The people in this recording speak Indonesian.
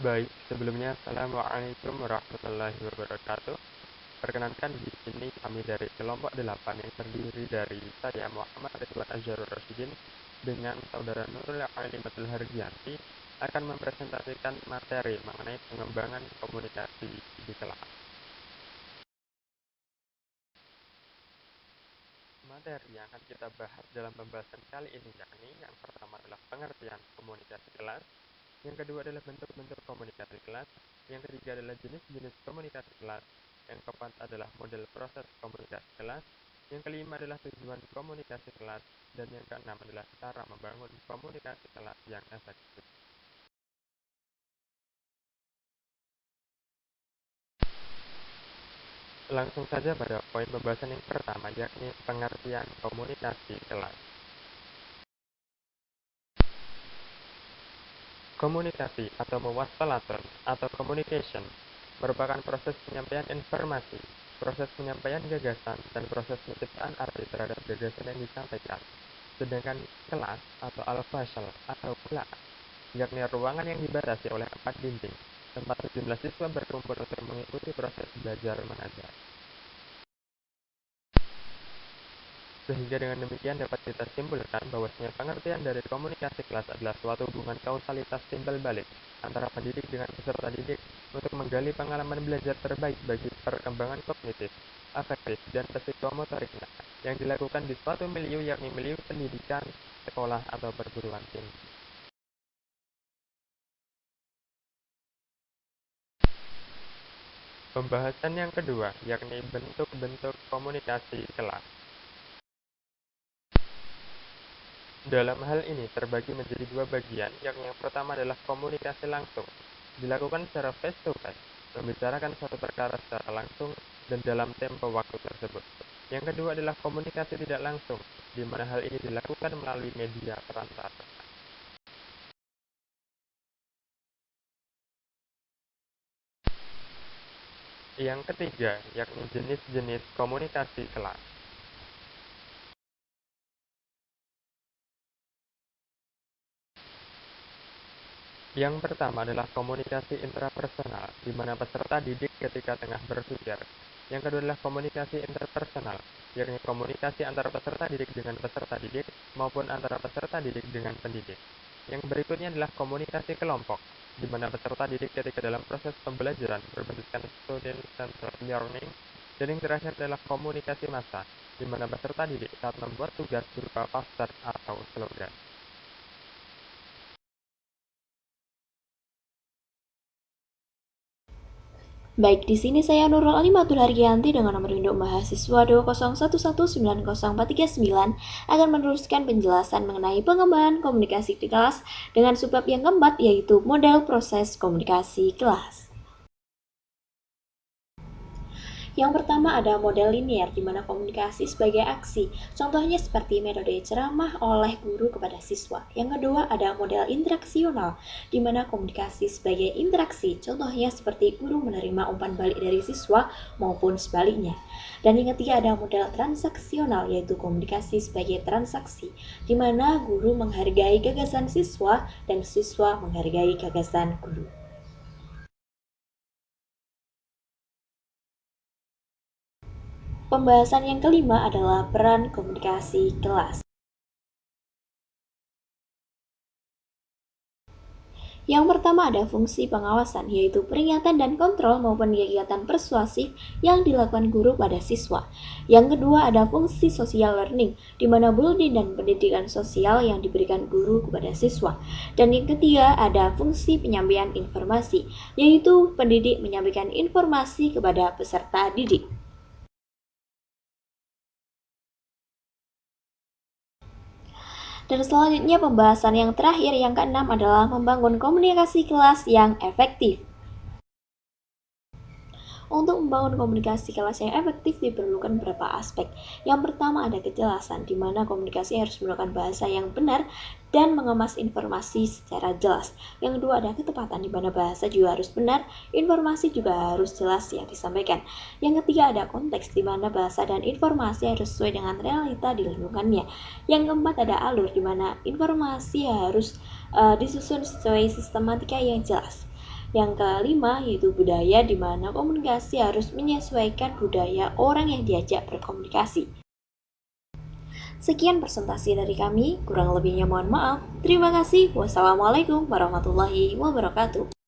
Baik, sebelumnya Assalamualaikum warahmatullahi wabarakatuh. Perkenankan di sini kami dari kelompok 8 yang terdiri dari saya Muhammad Ridwan Azharul Rasyidin dengan saudara Nurul Alimatul Hargianti akan mempresentasikan materi mengenai pengembangan komunikasi di kelas. Materi yang akan kita bahas dalam pembahasan kali ini yakni yang pertama adalah pengertian komunikasi kelas, yang kedua adalah bentuk-bentuk komunikasi kelas, yang ketiga adalah jenis-jenis komunikasi kelas, yang keempat adalah model proses komunikasi kelas, yang kelima adalah tujuan komunikasi kelas, dan yang keenam adalah cara membangun komunikasi kelas yang efektif. Langsung saja pada poin pembahasan yang pertama, yakni pengertian komunikasi kelas. Komunikasi atau muwasalatun atau communication merupakan proses penyampaian informasi, proses penyampaian gagasan, dan proses penciptaan arti terhadap gagasan yang disampaikan. Sedangkan kelas atau al-fasal atau kelas, yakni ruangan yang dibatasi oleh 4 dinding, tempat sejumlah siswa berkumpul untuk mengikuti proses belajar mengajar. Sehingga dengan demikian dapat kita simpulkan bahwasanya pengertian dari komunikasi kelas adalah suatu hubungan kausalitas timbal balik antara pendidik dengan peserta didik untuk menggali pengalaman belajar terbaik bagi perkembangan kognitif, afektif, dan psikomotoriknya yang dilakukan di suatu milieu yakni milieu pendidikan, sekolah, atau perguruan tinggi. Pembahasan yang kedua yakni bentuk-bentuk komunikasi kelas. Dalam hal ini terbagi menjadi dua bagian, yakni yang pertama adalah komunikasi langsung, dilakukan secara face-to-face, membicarakan suatu perkara secara langsung dan dalam tempo waktu tersebut. Yang kedua adalah komunikasi tidak langsung, di mana hal ini dilakukan melalui media perantara. Yang ketiga, yakni jenis-jenis komunikasi kelas. Yang pertama adalah komunikasi intrapersonal, di mana peserta didik ketika tengah berpikir. Yang kedua adalah komunikasi interpersonal, yakni komunikasi antara peserta didik dengan peserta didik maupun antara peserta didik dengan pendidik. Yang berikutnya adalah komunikasi kelompok, di mana peserta didik ketika dalam proses pembelajaran berbentukkan student-centered learning. Dan yang terakhir adalah komunikasi massa, di mana peserta didik saat membuat tugas berupa poster atau slogan. Baik, di sini saya Nurul Alimatul Hargianti dengan nomor induk mahasiswa 201194339 akan meneruskan penjelasan mengenai pengembangan komunikasi di kelas dengan subbab yang keempat yaitu model proses komunikasi kelas. Yang pertama ada model linear, di mana komunikasi sebagai aksi. Contohnya seperti metode ceramah oleh guru kepada siswa. Yang kedua ada model interaksional, di mana komunikasi sebagai interaksi. Contohnya seperti guru menerima umpan balik dari siswa maupun sebaliknya. Dan yang ketiga ada model transaksional, yaitu komunikasi sebagai transaksi, di mana guru menghargai gagasan siswa dan siswa menghargai gagasan guru. Pembahasan yang kelima adalah peran komunikasi kelas. Yang pertama ada fungsi pengawasan, yaitu peringatan dan kontrol maupun kegiatan persuasif yang dilakukan guru pada siswa. Yang kedua ada fungsi social learning, di mana bullying dan pendidikan sosial yang diberikan guru kepada siswa. Dan yang ketiga ada fungsi penyampaian informasi, yaitu pendidik menyampaikan informasi kepada peserta didik. Dan selanjutnya pembahasan yang terakhir yang keenam adalah membangun komunikasi kelas yang efektif. Untuk membangun komunikasi kelas yang efektif diperlukan beberapa aspek. Yang pertama ada kejelasan, di mana komunikasi harus menggunakan bahasa yang benar dan mengemas informasi secara jelas. Yang kedua ada ketepatan, di mana bahasa juga harus benar, informasi juga harus jelas yang disampaikan. Yang ketiga ada konteks, di mana bahasa dan informasi harus sesuai dengan realita di lingkungannya. Yang keempat ada alur, di mana informasi harus disusun sesuai sistematika yang jelas. Yang kelima yaitu budaya, di mana komunikasi harus menyesuaikan budaya orang yang diajak berkomunikasi. Sekian presentasi dari kami, kurang lebihnya mohon maaf. Terima kasih. Wassalamualaikum warahmatullahi wabarakatuh.